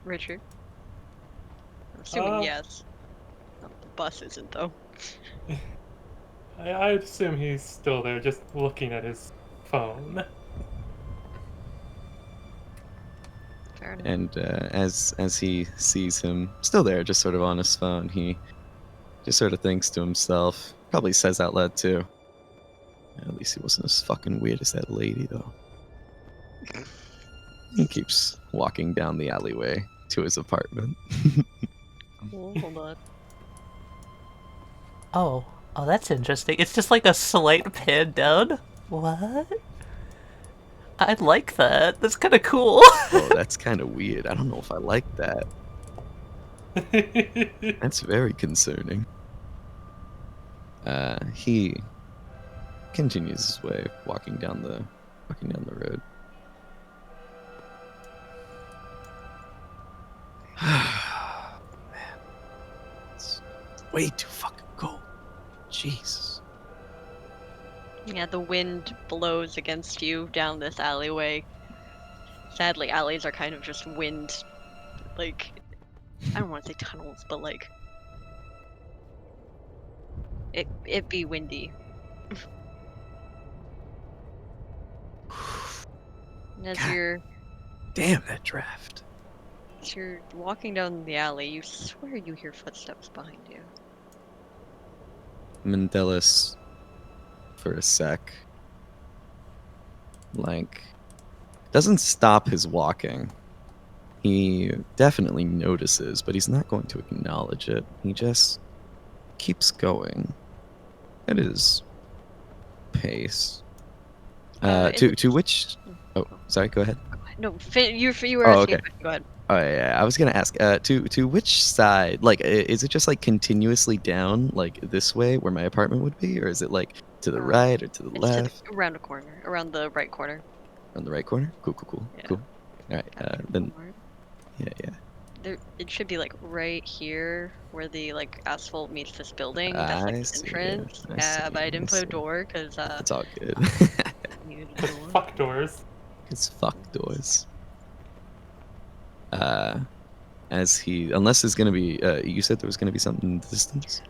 Richard? I'm assuming Uh, yes. No, the bus isn't, though. I'd assume he's still there, just looking at his phone. Fair enough. And as he sees him still there, just sort of on his phone, he just sort of thinks to himself, probably says out loud too, at least he wasn't as fucking weird as that lady, though. He keeps walking down the alleyway to his apartment. Cool, hold on. Oh, that's interesting. It's just like a slight pan down. What? I like that. That's kind of cool. Oh, that's kind of weird. I don't know if I like that. That's very concerning. He continues his way, walking down the road. Man, it's way too fucking cold. Jesus. Yeah, the wind blows against you down this alleyway. Sadly, alleys are kind of just wind, like, I don't want to say tunnels, but like, it be windy. And as God. you're Damn that draft. walking down the alley, you swear you hear footsteps behind you. Mendeles, for a sec, like, doesn't stop his walking. He definitely notices, but he's not going to acknowledge it. He just keeps going at his pace. To which? Oh, sorry. Go ahead. No, you were Oh, asking. okay. Go ahead. Oh yeah, I was gonna ask. To which side? Like, is it just like continuously down, like this way, where my apartment would be, or is it like to the right or to the It's left? around a corner, around the right corner. On the right corner. Cool. Yeah. Cool. All right. Then. Yeah. It should be like right here where the like asphalt meets this building. That's I like the see, entrance. I Yeah, see, but I didn't I put a see. door because It's all good. I needed a Cause door. fuck doors. It's fuck doors. As he, unless there's gonna be, you said there was gonna be something in the distance.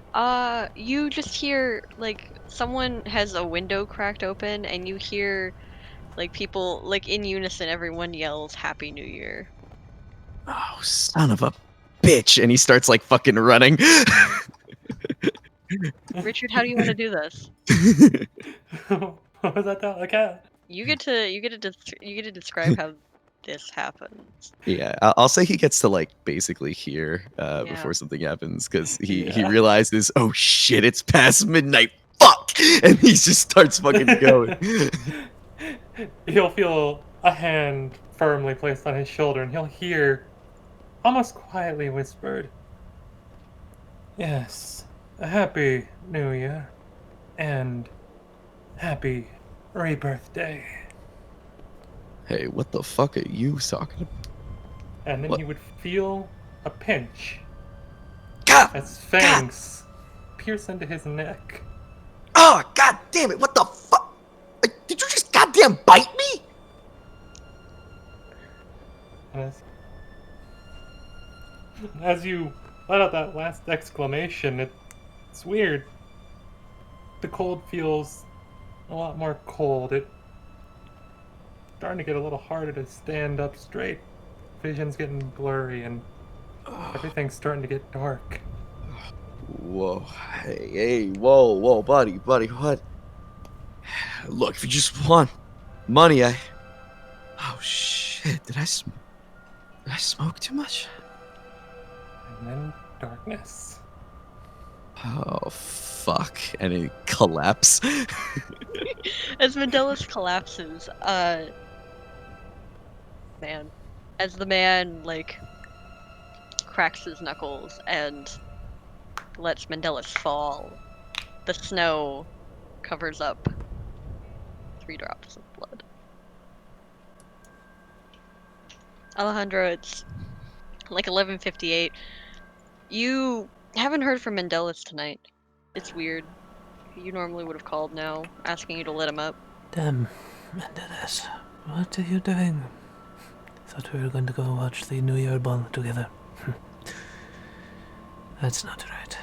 You just hear like someone has a window cracked open, and you hear like people like in unison. Everyone yells "Happy New Year." Oh, son of a bitch! And he starts like fucking running. Richard, how do you want to do this? What was that? Like that? You get to describe how this happens. Yeah, I'll say he gets to like basically hear Yeah. before something happens because he Yeah. realizes, oh shit, it's past midnight. Fuck! And he just starts fucking going. He'll feel a hand firmly placed on his shoulder, and he'll hear, almost quietly whispered, "Yes, a happy New Year, and happy rebirth day." Hey, what the fuck are you talking about? And then What? he would feel a pinch God! as fangs pierce into his neck. Oh, god damn it! What the fuck? Did you just goddamn bite me? And as you let out that last exclamation, it's weird. The cold feels a lot more cold. It's starting to get a little harder to stand up straight. Vision's getting blurry, and everything's starting to get dark. Whoa, hey, whoa, buddy, what? Look, if you just want money, oh shit, did I smoke too much? And then darkness. Oh fuck, and it collapse. As Mendeles collapses, man, as the man like cracks his knuckles and lets Mendeles fall, the snow covers up 3 drops of blood. Alejandro, it's like 11:58. You haven't heard from Mendeles tonight. It's weird. You normally would have called now, asking you to let him up. Damn, Mendeles, what are you doing? Thought we were going to go watch the New Year ball together. That's not right.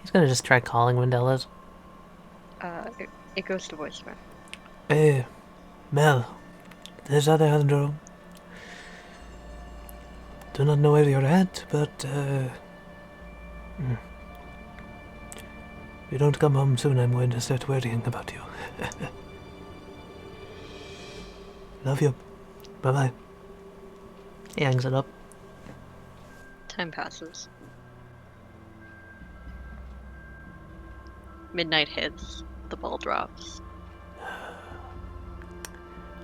He's gonna just try calling Mendeles. It goes to voicemail. Hey, Mel, this is Alejandro. do not know where you're at, but if you don't come home soon, I'm going to start worrying about you. Love you. Bye-bye. He hangs it up. Time passes. Midnight hits. The ball drops.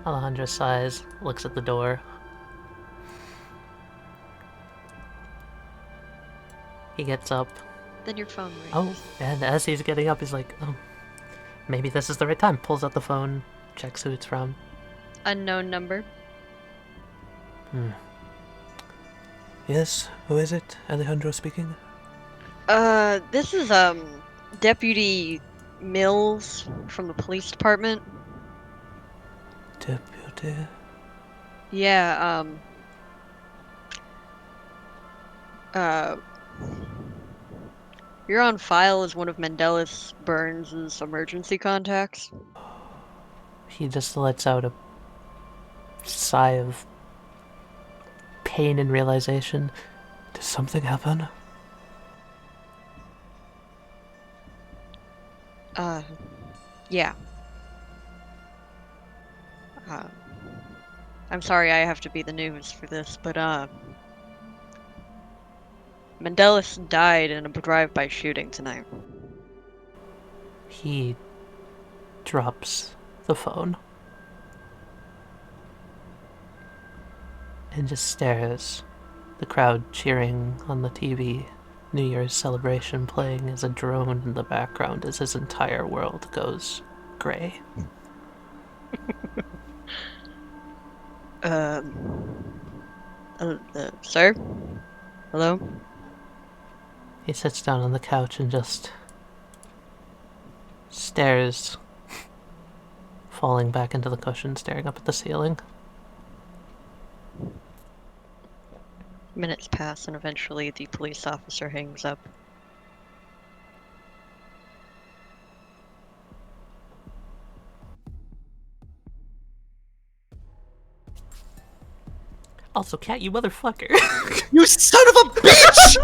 Alejandro sighs, looks at the door. He gets up. Then your phone rings. Oh, and as he's getting up, he's like, oh, maybe this is the right time. Pulls out the phone, checks who it's from. Unknown number. Yes, who is it? Alejandro speaking? This is, Deputy Mills from the police department. Deputy? Yeah, you're on file as one of Mendeles Burns' emergency contacts. He just lets out a sigh of pain and realization. Did something happen? Yeah. I'm sorry I have to be the news for this, but, Mendeles died in a drive-by shooting tonight. He drops the phone and just stares. The crowd cheering on the TV. New Year's celebration playing as a drone in the background as his entire world goes gray. Sir? Hello? He sits down on the couch and just stares, falling back into the cushion, staring up at the ceiling. Minutes pass and eventually the police officer hangs up. Also, Cat, you motherfucker. You son of a bitch!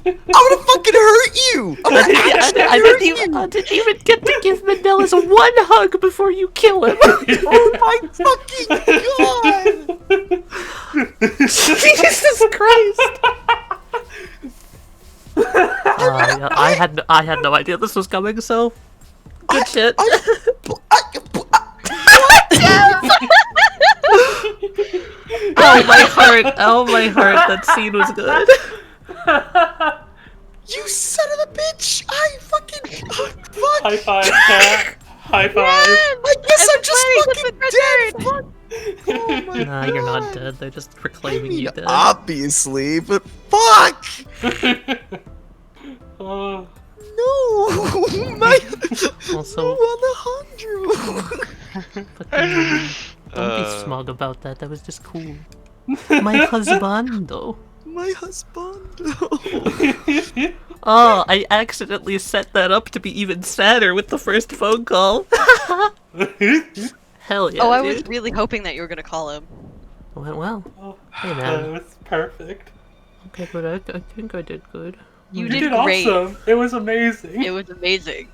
I'm gonna fucking hurt you! I'm gonna actually hurt you! I didn't even get to give Mendeles one hug before you kill him. Oh my fucking god! Jesus Christ! Yeah, I had no idea this was coming, so good shit. Oh my heart, that scene was good. You son of a bitch! I fucking fuck! High five, cat. High five. I guess I'm just fucking dead! Fuck! Oh my Nah, you're not dead, they're just I proclaiming mean, you dead. obviously, but fuck! Oh, No! My... Also- No, Alejandro! Fucking, don't be smug about that, that was just cool. My husbando. My husband. Oh, I accidentally set that up to be even sadder with the first phone call. Hell yeah, Oh, I dude. was really hoping that you were gonna call him. Went well. oh, Hey, that man. was perfect. Okay, but I think I did good. You You did did great. awesome. It was amazing. It was amazing.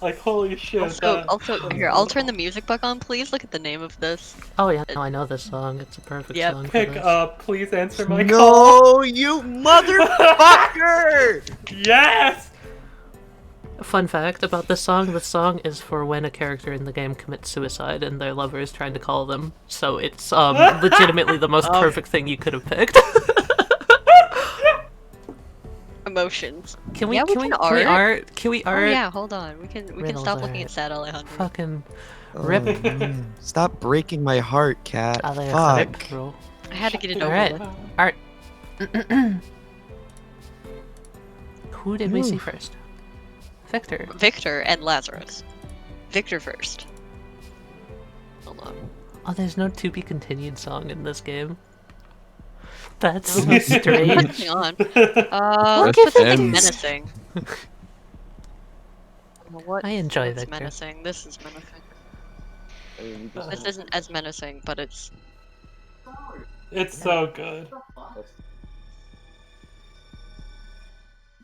Like, holy shit. Also, here, I'll turn the music back on, please. Look at the name of this. Oh yeah, no, I know this song. It's a perfect Yep. song for Pick this. up. Please answer my call. No, you motherfucker! Yes! Fun fact about this song is for when a character in the game commits suicide and their lover is trying to call them. So it's legitimately the most perfect thing you could have picked. Emotions. Can we Yeah, we can we can can we art. art? Can we Oh art? yeah, hold on. We can Riddles stop looking art. at sad Alejandro. Fucking Rip. Stop breaking my heart, cat. Fuck. Alejandro. I had to get it over Alright. with. Art. Who did we see first? Victor. Victor and Lazarus. Victor first. Hold on. Oh, there's no to be continued song in this game. That's so strange. Hang on. What Let's put something ends? menacing. What? I enjoy what's Victor. menacing? This is menacing. This isn't as menacing, but it's It's so good.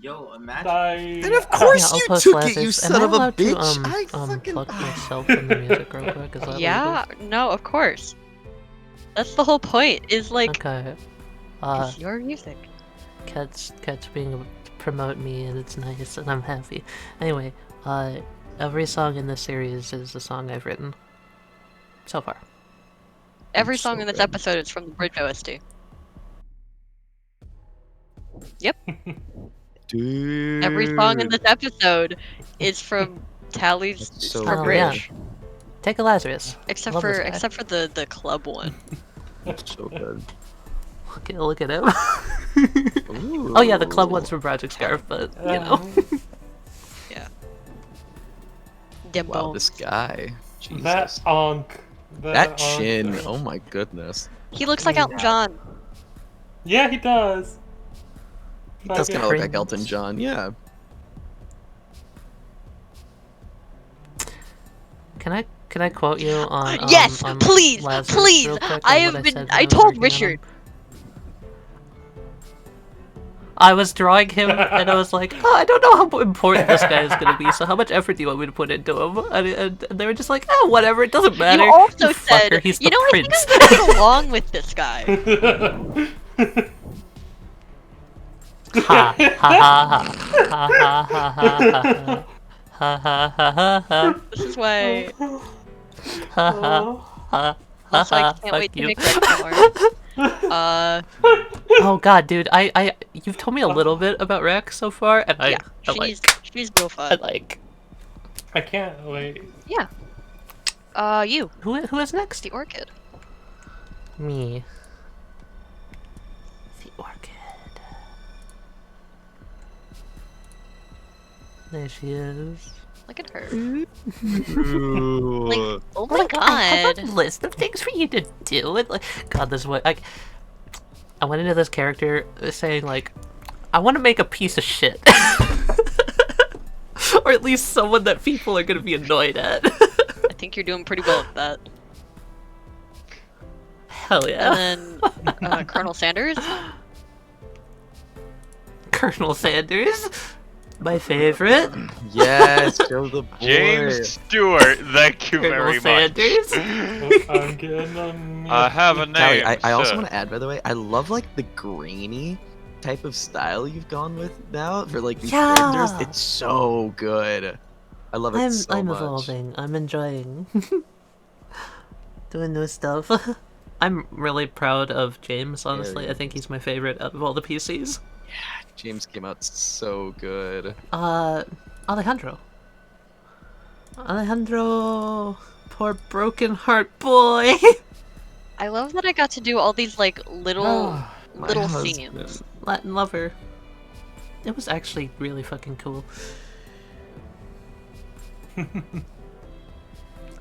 Yo, imagine. And of course Yeah, I'll you post took Lazarus. it, you Am son I of a allowed bitch! to, I fucking... plug myself in the music real quick? Is that Yeah, no, of course. That's the whole point, is like, legal? Okay. it's your music. Cat's being able to promote me, and it's nice, and I'm happy. Anyway, every song in this series is a song I've written. So far. Every It's song so in this good. episode is from the Bridge OST. Yep. Dude. Every song in this episode is from Tally's That's so for Oh, Bridge. yeah. Take a Lazarus. Except Love this for guy. the club one. So good. Look at him. Ooh. Oh yeah, the club one's from Project Scarf, but you know. Yeah. Wow, this guy. Jesus. That onk. That onk. chin. Oh my goodness. He looks like Elton John. Yeah, he does. He does kind of look like Prince. Elton John, yeah. Can I quote you on Yes, on please, Lazarus please. real quick I on have what been. said when I was told working on Richard. him? I was drawing him, and I was like, "Oh, I don't know how important this guy is gonna be. So how much effort do you want me to put into him?" And they were just like, "Oh, whatever. It doesn't matter." You also You said, fucker, he's you the know, I prince. think I'm gonna get along with this guy. Ha ha ha ha ha ha ha ha ha ha ha ha This is why. ha ha ha. Also, I can't Fuck wait to you. make Rex more. Oh god, dude, you've told me a little bit about Rex so far, and Yeah, I like, she's real I fun. like. I can't wait. Yeah. You, Who is next? the Orchid. Me. The Orchid. There she is. Look at her. Ooh. Like, oh my Like, I have god. a list of things for you to do. And like, God, this is what I went into this character saying like, I want to make a piece of shit, or at least someone that people are gonna be annoyed at. I think you're doing pretty well with that. Hell yeah, And then Colonel Sanders. Colonel Sanders, my favorite. Yes, show the boy. James Stewart, thank you Colonel very much. Sanders. I'm getting on me. I have a name. Taliyah, I also sir. want to add, by the way, I love like the grainy type of style you've gone with now for like these characters. Yeah. It's so good. I love it so I'm much. evolving. I'm enjoying doing new stuff. I'm really proud of James, honestly. I think he's my favorite out of all the PCs. James came out so good. Alejandro. Alejandro, poor broken heart boy. I love that I got to do all these like little Oh, my little husband. scenes. Latin lover. It was actually really fucking cool.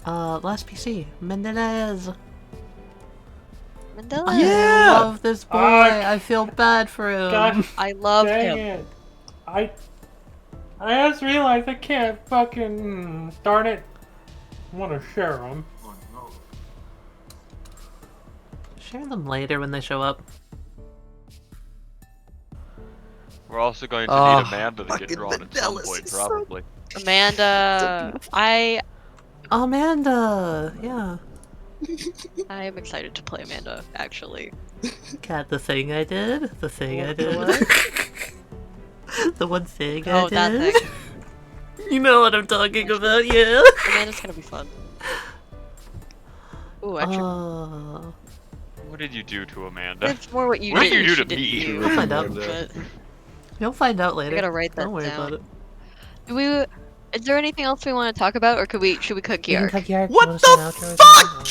Last PC, Mendeles. Mendeles. I love this boy. Ah, I feel bad for him. Gosh, I love dang him. it. I just realized I can't fucking darn it. I want to share them. Share them later when they show up. We're also going to Oh, need Amanda to get fucking drawn at some Mendeles point, is so- probably. Amanda, Amanda, yeah. I am excited to play Amanda. Actually, Cat, the thing I did. The thing I did. what? The one thing I Oh, did. that thing. You know what I'm talking about, yeah. Amanda's gonna be fun. Ooh, actually, What did you do to Amanda? it's more what you What did. did you do she to didn't me? do, We'll find out. but- You'll find out later. I gotta write that Don't worry down. about it. Do we? Is there anything else we want to talk about, or should we cut You can Kiark? cut Kiark. You What wanna say an the outro or fuck, something? cat?